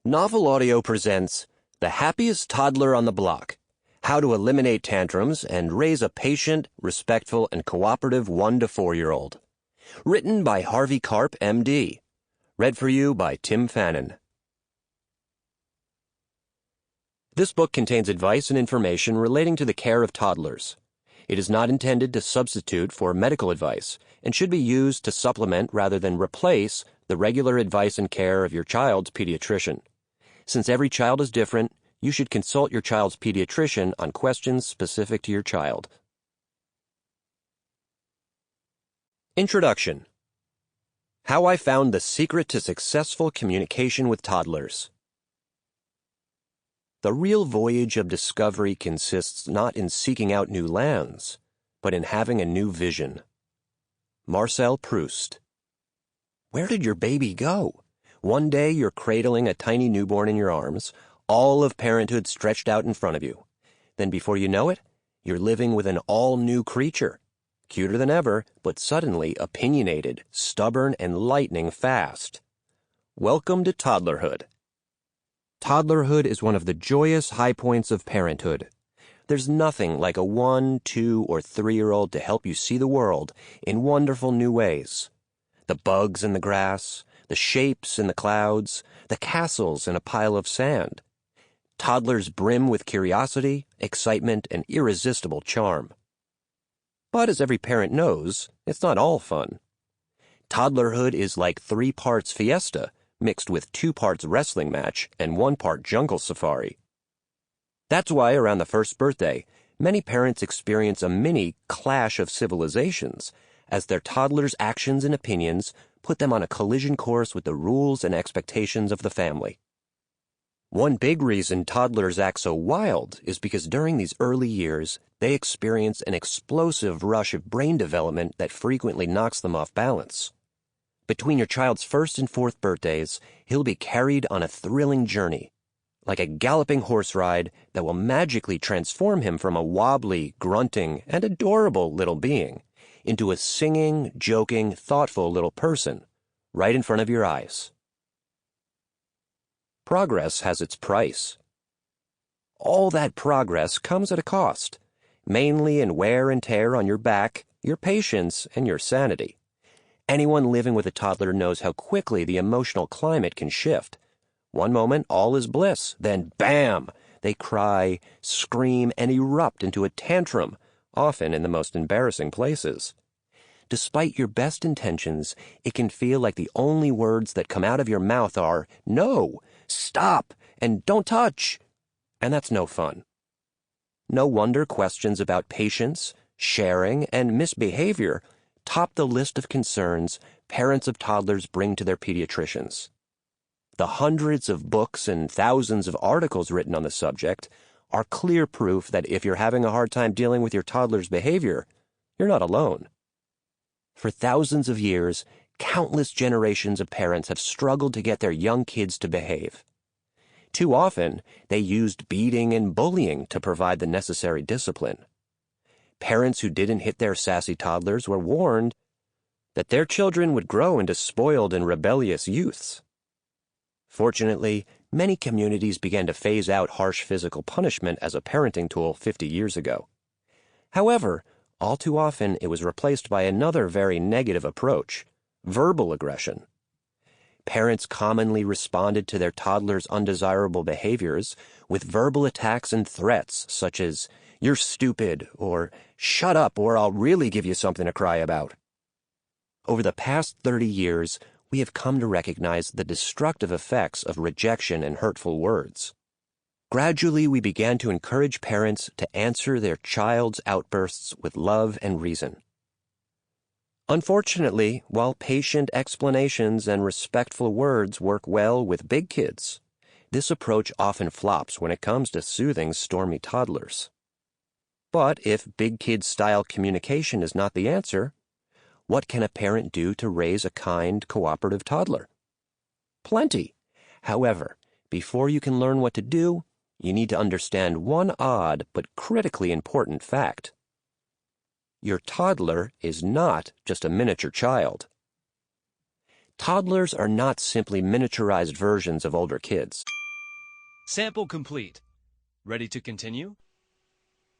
Novel Audio presents The Happiest Toddler on the Block: How to Eliminate Tantrums and Raise a Patient, Respectful, and Cooperative 1 to 4-year-old. Written by Harvey Karp, MD. Read for you by Tim Fannon. This book contains advice and information relating to the care of toddlers. It is not intended to substitute for medical advice and should be used to supplement rather than replace the regular advice and care of your child's pediatrician. Since every child is different, you should consult your child's pediatrician on questions specific to your child. Introduction. How I found the secret to successful communication with toddlers. The real voyage of discovery consists not in seeking out new lands, but in having a new vision. Marcel Proust. Where did your baby go? One day you're cradling a tiny newborn in your arms, all of parenthood stretched out in front of you. Then before you know it, you're living with an all-new creature, cuter than ever, but suddenly opinionated, stubborn, and lightning fast. Welcome to toddlerhood. Toddlerhood is one of the joyous high points of parenthood. There's nothing like a 1, 2, or 3-year-old to help you see the world in wonderful new ways. The bugs in the grass, the shapes in the clouds, the castles in a pile of sand. Toddlers brim with curiosity, excitement, and irresistible charm. But as every parent knows, it's not all fun. Toddlerhood is like 3 parts fiesta, mixed with 2 parts wrestling match and 1 part jungle safari. That's why around the first birthday, many parents experience a mini clash of civilizations as their toddlers' actions and opinions put them on a collision course with the rules and expectations of the family. One big reason toddlers act so wild is because during these early years, they experience an explosive rush of brain development that frequently knocks them off balance. Between your child's 1st and 4th birthdays, he'll be carried on a thrilling journey, like a galloping horse ride that will magically transform him from a wobbly, grunting, and adorable little being into a singing, joking, thoughtful little person, right in front of your eyes. Progress has its price. All that progress comes at a cost, mainly in wear and tear on your back, your patience, and your sanity. Anyone living with a toddler knows how quickly the emotional climate can shift. One moment, all is bliss, then bam! They cry, scream, and erupt into a tantrum, often in the most embarrassing places. Despite your best intentions, it can feel like the only words that come out of your mouth are, "No, stop, and don't touch." And that's no fun. No wonder questions about patience, sharing, and misbehavior top the list of concerns parents of toddlers bring to their pediatricians. The hundreds of books and thousands of articles written on the subject are clear proof that if you're having a hard time dealing with your toddler's behavior, you're not alone. For thousands of years, countless generations of parents have struggled to get their young kids to behave. Too often, they used beating and bullying to provide the necessary discipline. Parents who didn't hit their sassy toddlers were warned that their children would grow into spoiled and rebellious youths. Fortunately, many communities began to phase out harsh physical punishment as a parenting tool 50 years ago. However, all too often it was replaced by another very negative approach: verbal aggression. Parents commonly responded to their toddlers' undesirable behaviors with verbal attacks and threats such as, "You're stupid," or "Shut up or I'll really give you something to cry about." Over the past 30 years, we have come to recognize the destructive effects of rejection and hurtful words. Gradually, we began to encourage parents to answer their child's outbursts with love and reason. Unfortunately, while patient explanations and respectful words work well with big kids, this approach often flops when it comes to soothing stormy toddlers. But if big kid-style communication is not the answer, what can a parent do to raise a kind, cooperative toddler? Plenty. However, before you can learn what to do, you need to understand one odd but critically important fact. Your toddler is not just a miniature child. Toddlers are not simply miniaturized versions of older kids. Sample complete. Ready to continue?